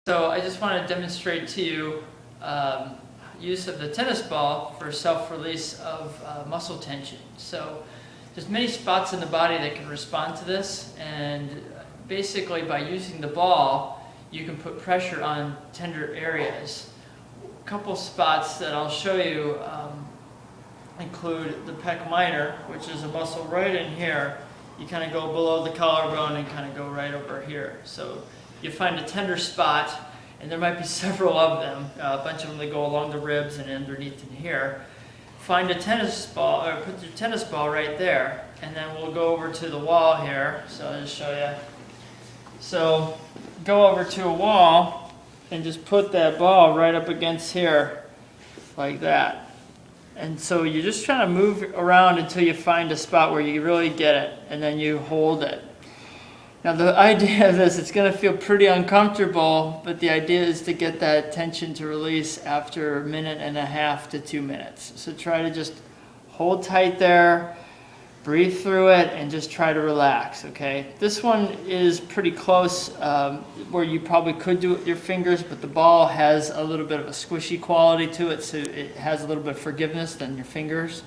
So I just want to demonstrate to you use of the tennis ball for self-release of muscle tension. So there's many spots in the body that can respond to this, and basically by using the ball you can put pressure on tender areas. A couple spots that I'll show you include the pec minor, which is a muscle right in here. You kind of go below the collarbone and kind of go right over here. So you find a tender spot, and there might be several of them, a bunch of them that go along the ribs and underneath in here. Find a tennis ball, or put your tennis ball right there, and then we'll go over to the wall here. So I'll just show you. So go over to a wall and just put that ball right up against here, like that. And so you're just trying to move around until you find a spot where you really get it, and then you hold it. Now the idea of this, it's going to feel pretty uncomfortable, but the idea is to get that tension to release after 1.5 to 2 minutes. So try to just hold tight there, breathe through it, and just try to relax, okay? This one is pretty close where you probably could do it with your fingers, but the ball has a little bit of a squishy quality to it, so it has a little bit of forgiveness than your fingers.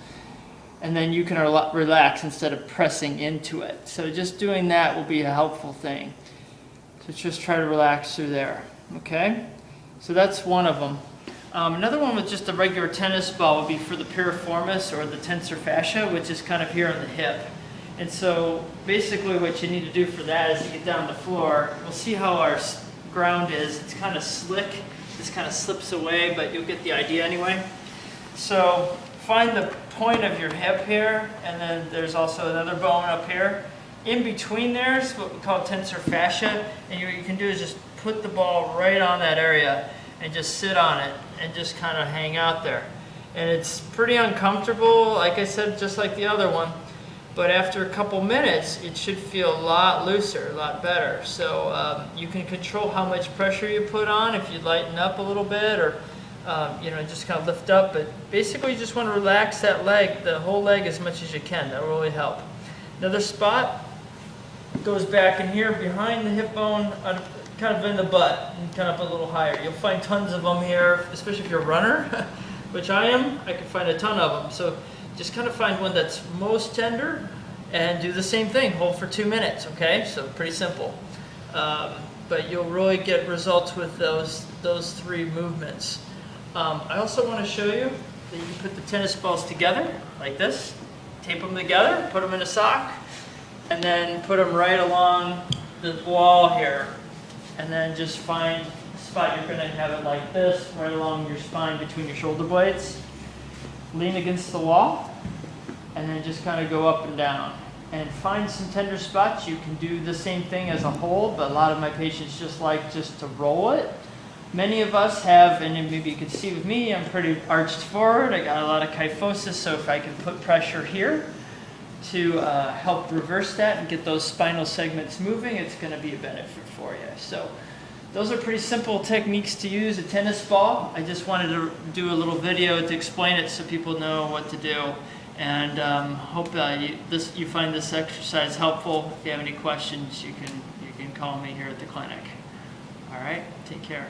And then you can relax instead of pressing into it. So just doing that will be a helpful thing. So just try to relax through there, okay? So that's one of them. Another one with just a regular tennis ball would be for the piriformis or the tensor fascia, which is kind of here on the hip. And so basically what you need to do for that is to get down the floor. We'll see how our ground is. It's kind of slick. This kind of slips away, but you'll get the idea anyway. So find the point of your hip here, and then there's also another bone up here. In between there is what we call tensor fascia, and what you can do is just put the ball right on that area and just sit on it and just kind of hang out there. And it's pretty uncomfortable, like I said, just like the other one, but after a couple minutes it should feel a lot looser, a lot better. So you can control how much pressure you put on if you lighten up a little bit, or just kind of lift up, but basically you just want to relax that leg, the whole leg, as much as you can. That will really help. Another spot goes back in here behind the hip bone, kind of in the butt, and kind of a little higher. You'll find tons of them here, especially if you're a runner, which I am. I can find a ton of them. So just kind of find one that's most tender and do the same thing. Hold for 2 minutes, okay? So pretty simple. But you'll really get results with those 3 movements. I also want to show you that you can put the tennis balls together like this, tape them together, put them in a sock, and then put them right along the wall here, and then just find a spot. You're going to have it like this, right along your spine between your shoulder blades. Lean against the wall, and then just kind of go up and down. And find some tender spots. You can do the same thing as a hold, but a lot of my patients just like just to roll it. Many of us have, and maybe you can see with me, I'm pretty arched forward. I got a lot of kyphosis, so if I can put pressure here to help reverse that and get those spinal segments moving, it's going to be a benefit for you. So those are pretty simple techniques to use a tennis ball. I just wanted to do a little video to explain it so people know what to do. And hope you find this exercise helpful. If you have any questions, you can call me here at the clinic. All right, take care.